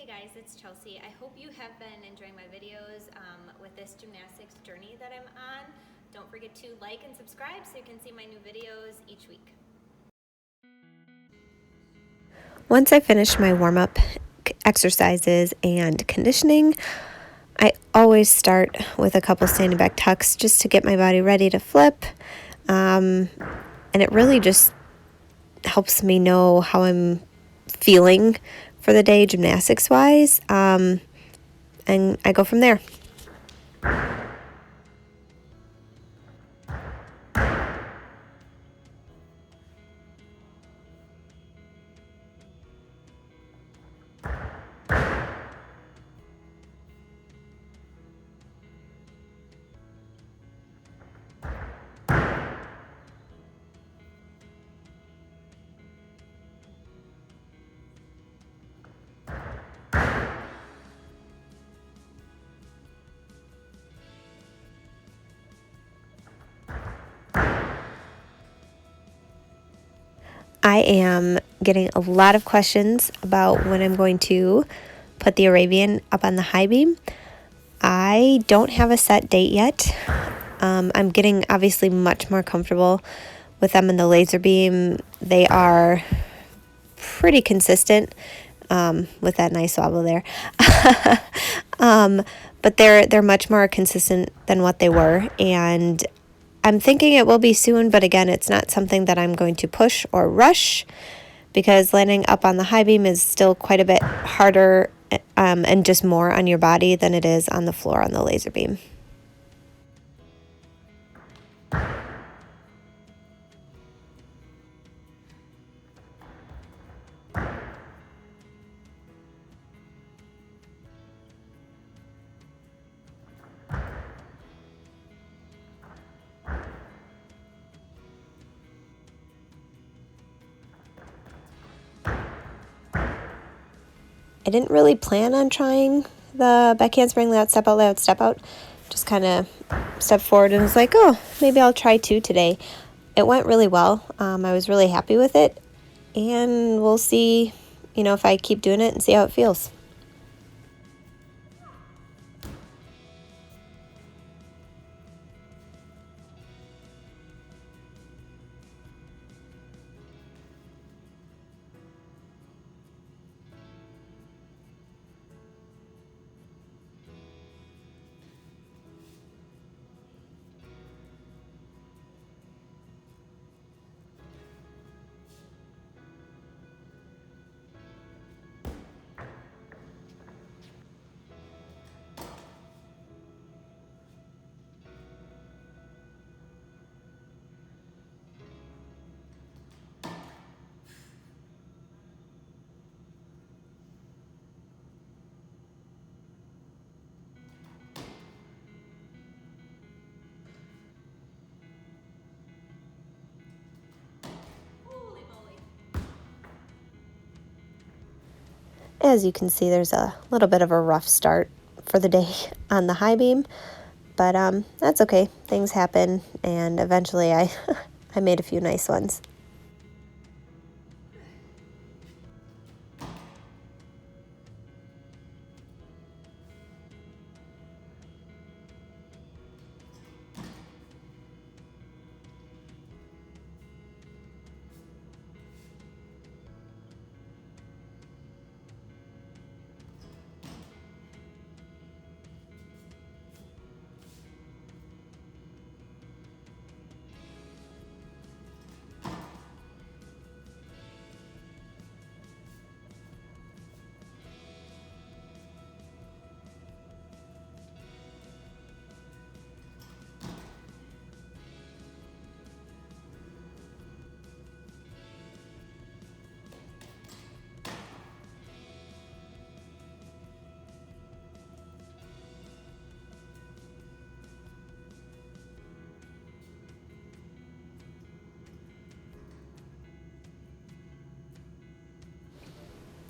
Hey guys, it's Chelsea. I hope you have been enjoying my videos with this gymnastics journey that I'm on. Don't forget to like and subscribe so you can see my new videos each week. Once I finish my warm-up exercises and conditioning, I always start with a couple standing back tucks just to get my body ready to flip. And it really just helps me know how I'm feeling for the day gymnastics-wise. And I go from there. I am getting a lot of questions about when I'm going to put the Arabian up on the high beam. I don't have a set date yet. I'm getting obviously much more comfortable with them in the laser beam. They are pretty consistent with that nice wobble there. But they're much more consistent than what they were, and I'm thinking it will be soon, but again, it's not something that I'm going to push or rush because landing up on the high beam is still quite a bit harder and just more on your body than it is on the floor on the laser beam. I didn't really plan on trying the back handspring layout, step out. Just kind of stepped forward and was like, oh, maybe I'll try two today. It went really well. I was really happy with it, and we'll see, if I keep doing it and see how it feels. As you can see, there's a little bit of a rough start for the day on the high beam, but that's okay. Things happen, and eventually I made a few nice ones.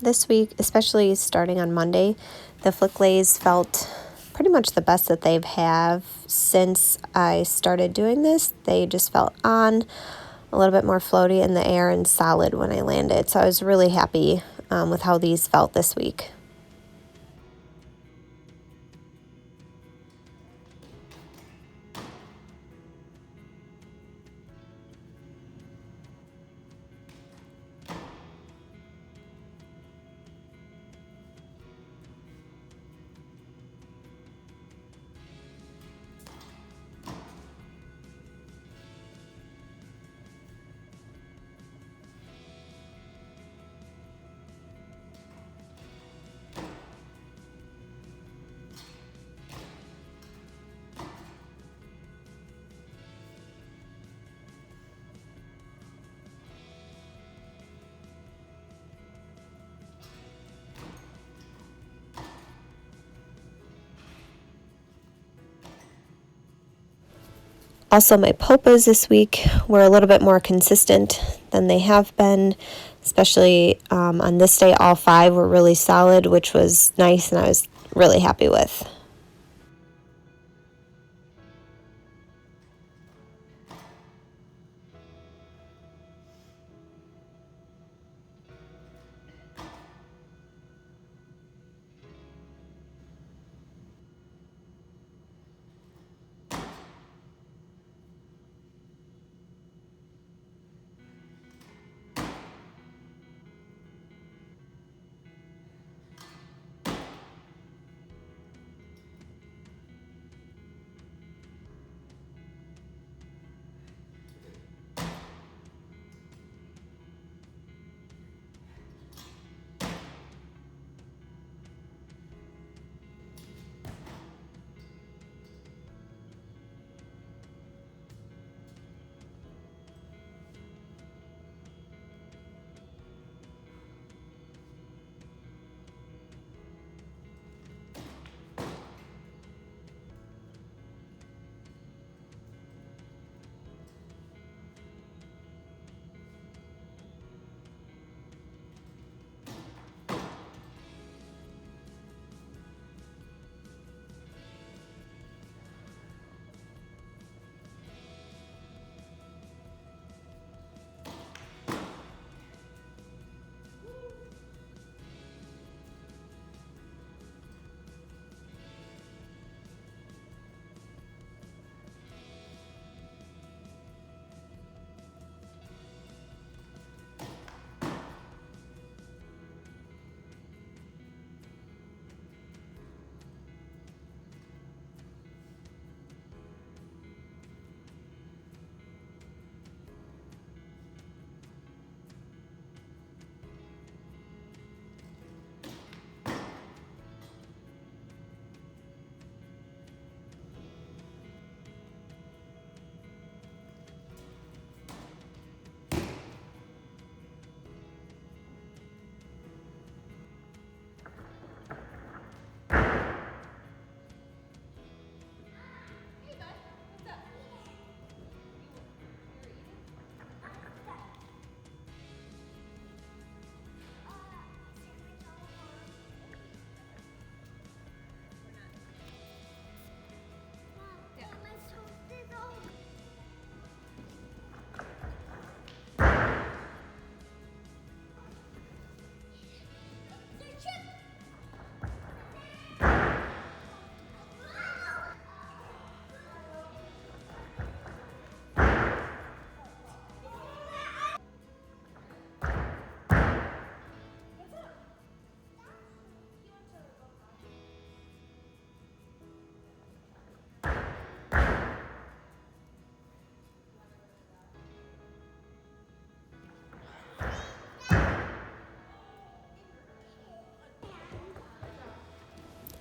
This week, especially starting on Monday, the flick lays felt pretty much the best that they've have since I started doing this. They just felt on, a little bit more floaty in the air and solid when I landed. So I was really happy with how these felt this week. Also, my POPAs this week were a little bit more consistent than they have been, especially on this day. All 5 were really solid, which was nice, and I was really happy with.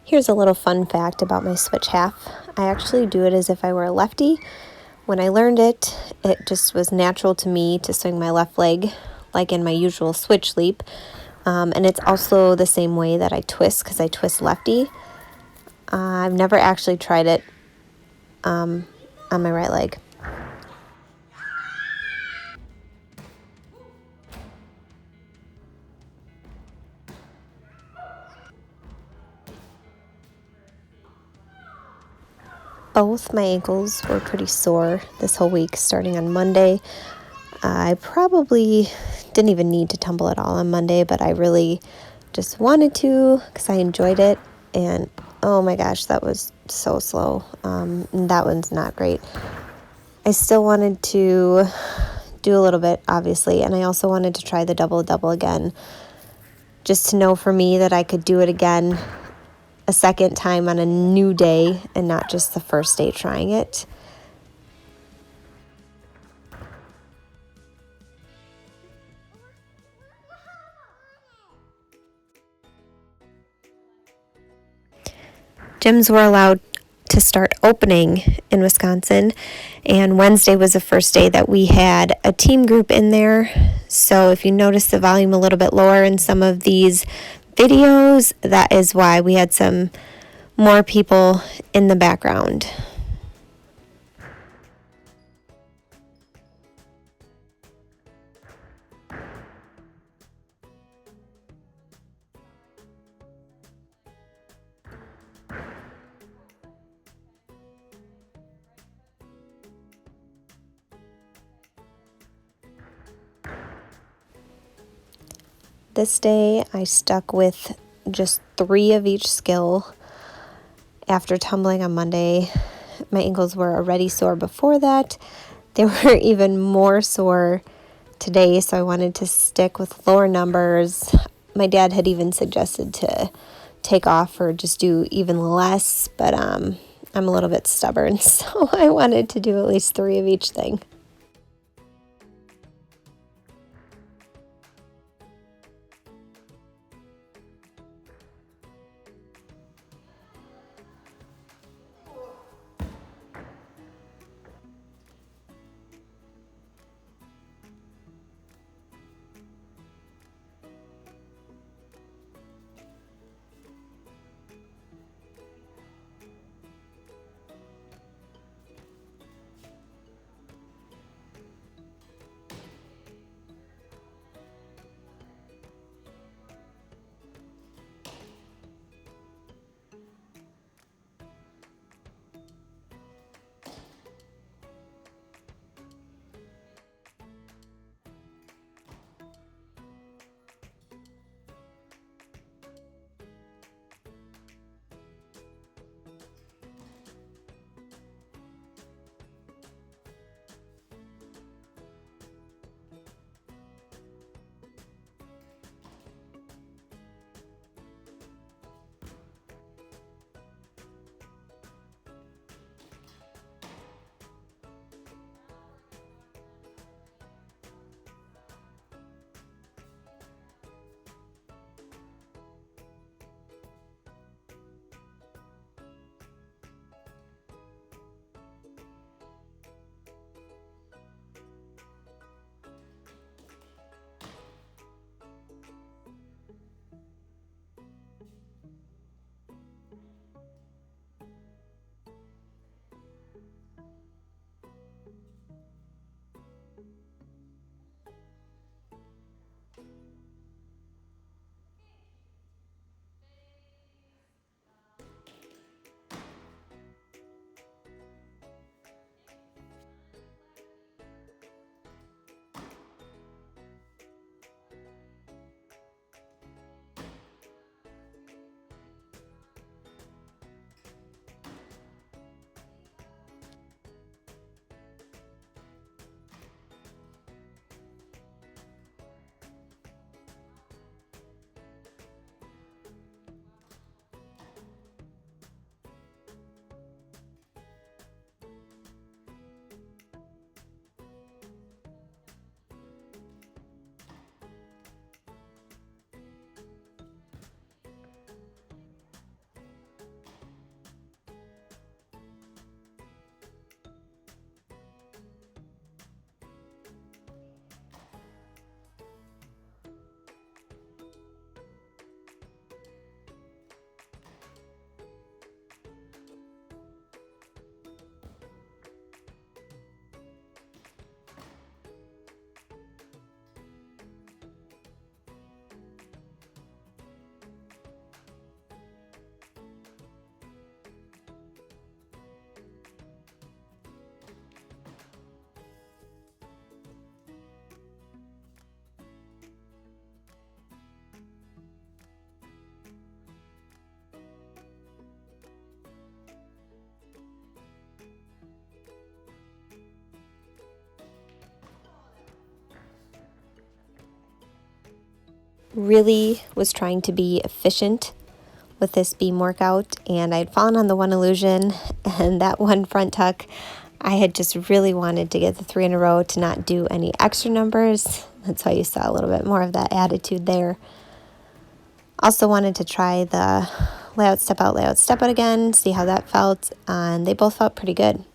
Here's a little fun fact about my switch half. I actually do it as if I were a lefty. When I learned it, it just was natural to me to swing my left leg like in my usual switch leap. And it's also the same way that I twist, because I twist lefty. I've never actually tried it on my right leg. Both my ankles were pretty sore this whole week, starting on Monday. I probably didn't even need to tumble at all on Monday, but I really just wanted to because I enjoyed it. And oh my gosh, that was so slow. That one's not great. I still wanted to do a little bit, obviously, and I also wanted to try the double again, just to know for me that I could do it again a second time on a new day and not just the first day trying it. Gyms were allowed to start opening in Wisconsin, and Wednesday was the first day that we had a team group in there. So if you notice the volume a little bit lower in some of these videos, that is why we had some more people in the background. This day I stuck with just 3 of each skill. After tumbling on Monday, my ankles were already sore before that. They were even more sore today, so I wanted to stick with lower numbers. My dad had even suggested to take off or just do even less, but I'm a little bit stubborn, so I wanted to do at least 3 of each thing. Really was trying to be efficient with this beam workout, and I'd fallen on the one illusion and that one front tuck. I had just really wanted to get the 3 in a row to not do any extra numbers. That's why you saw a little bit more of that attitude there. Also wanted to try the layout, step out again, see how that felt, and they both felt pretty good.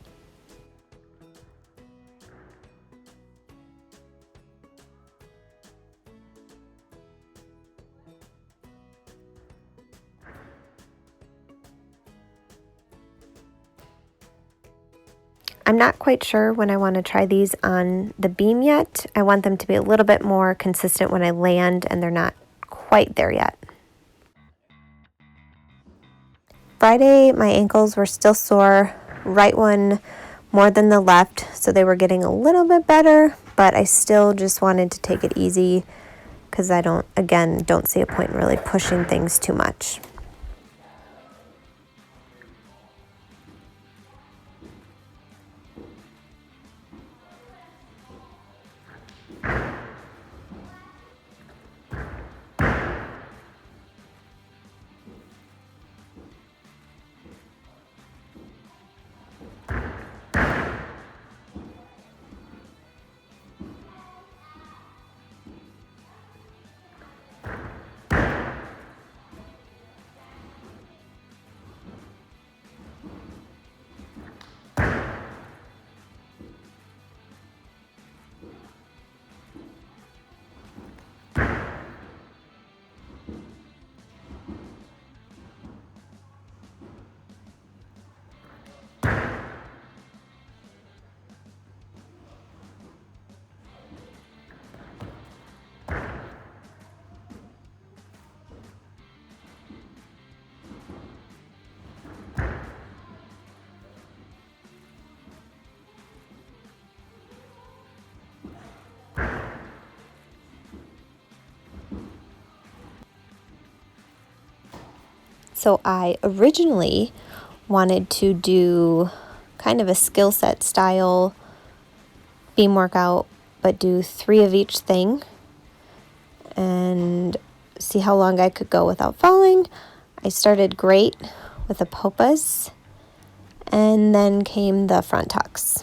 I'm not quite sure when I want to try these on the beam yet. I want them to be a little bit more consistent when I land, and they're not quite there yet. Friday, my ankles were still sore, right one more than the left, so they were getting a little bit better, but I still just wanted to take it easy because I don't see a point in really pushing things too much. So I originally wanted to do kind of a skill set style beam workout, but do 3 of each thing and see how long I could go without falling. I started great with the popas, and then came the front tucks.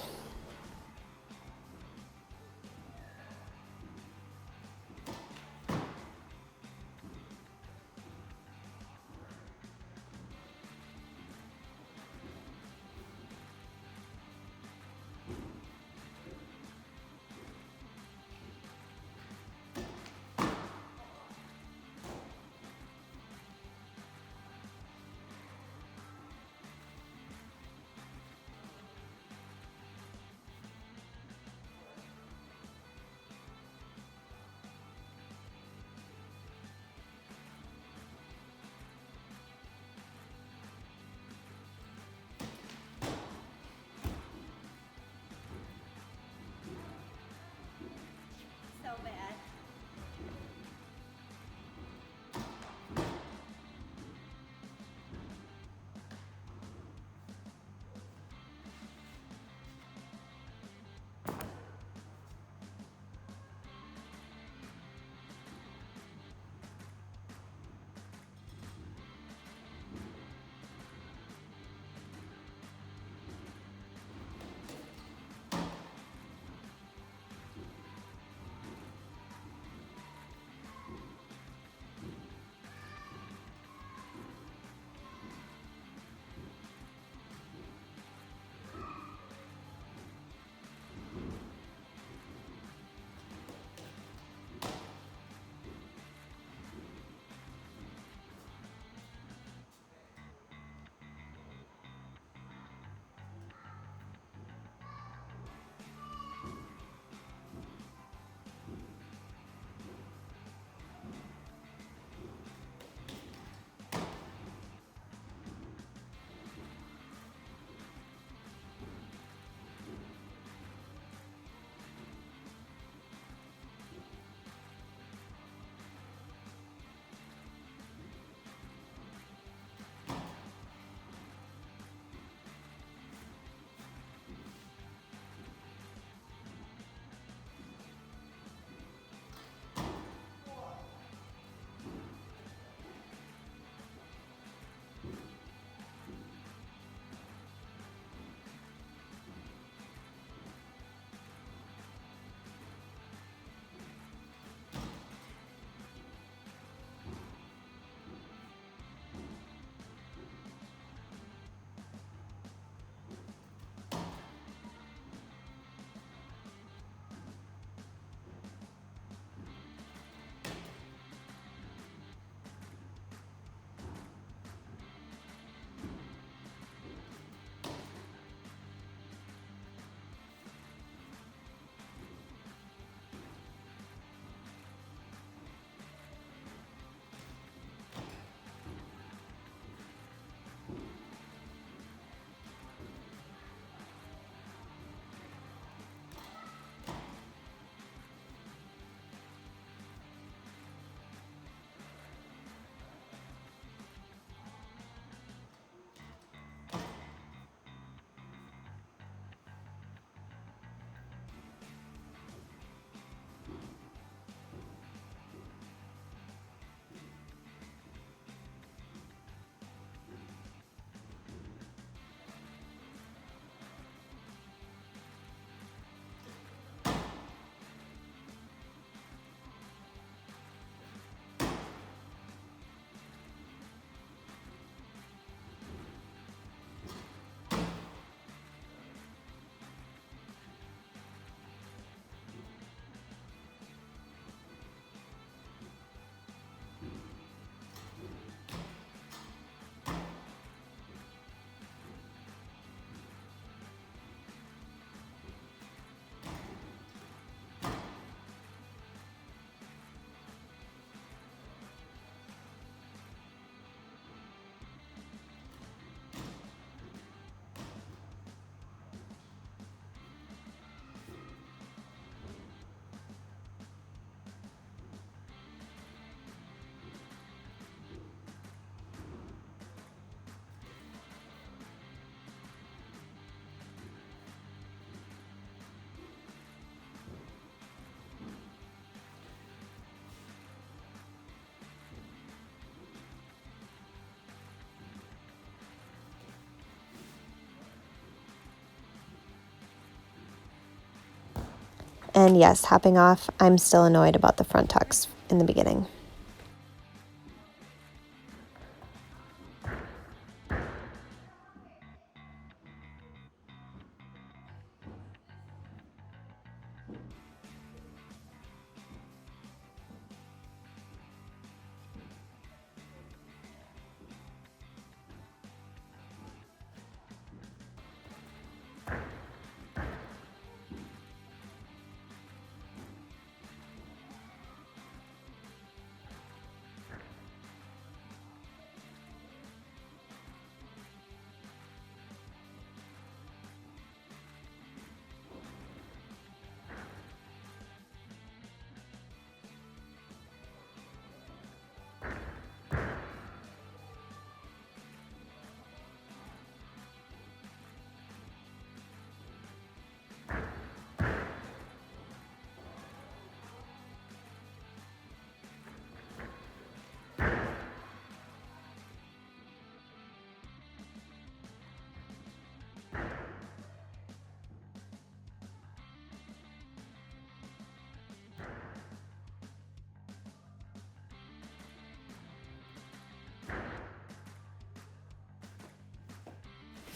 And yes, hopping off, I'm still annoyed about the front tucks in the beginning.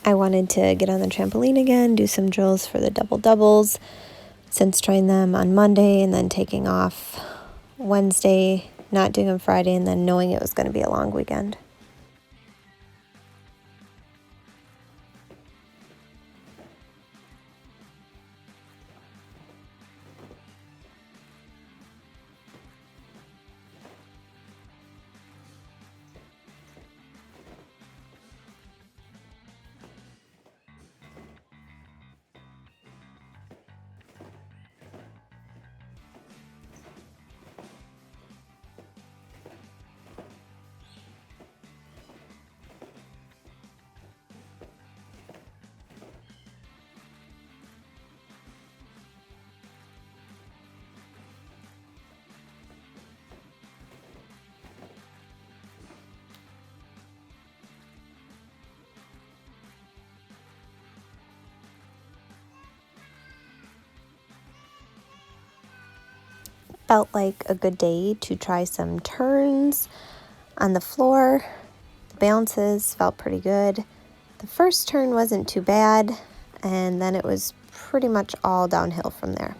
I wanted to get on the trampoline again, do some drills for the double doubles, since trying them on Monday and then taking off Wednesday, not doing them Friday, and then knowing it was going to be a long weekend. Felt like a good day to try some turns on the floor. The balances felt pretty good. The first turn wasn't too bad, and then it was pretty much all downhill from there.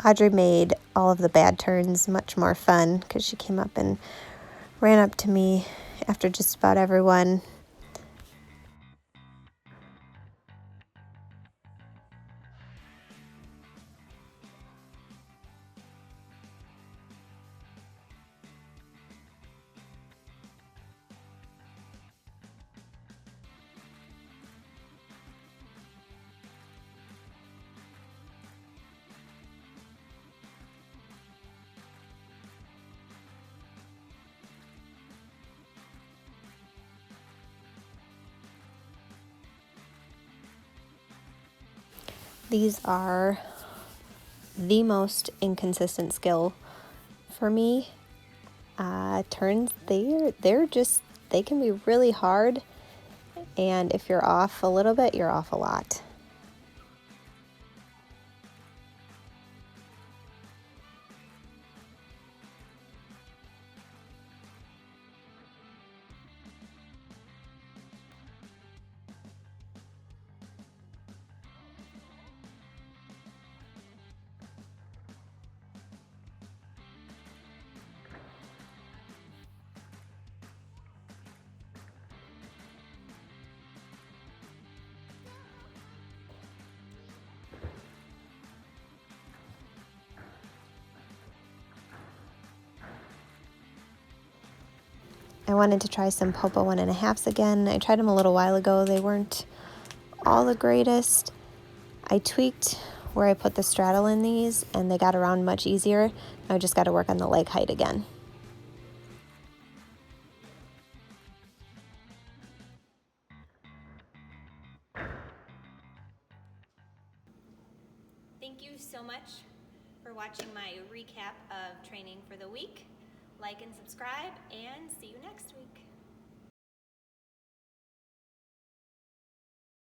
Audrey made all of the bad turns much more fun because she came up and ran up to me after just about everyone. These are the most inconsistent skill for me. Turns, they can be really hard, and if you're off a little bit, you're off a lot. I wanted to try some Popo 1.5s again. I tried them a little while ago. They weren't all the greatest. I tweaked where I put the straddle in these and they got around much easier. I just got to work on the leg height again. Thank you so much for watching my recap of training for the week. Like and subscribe, and see you next week.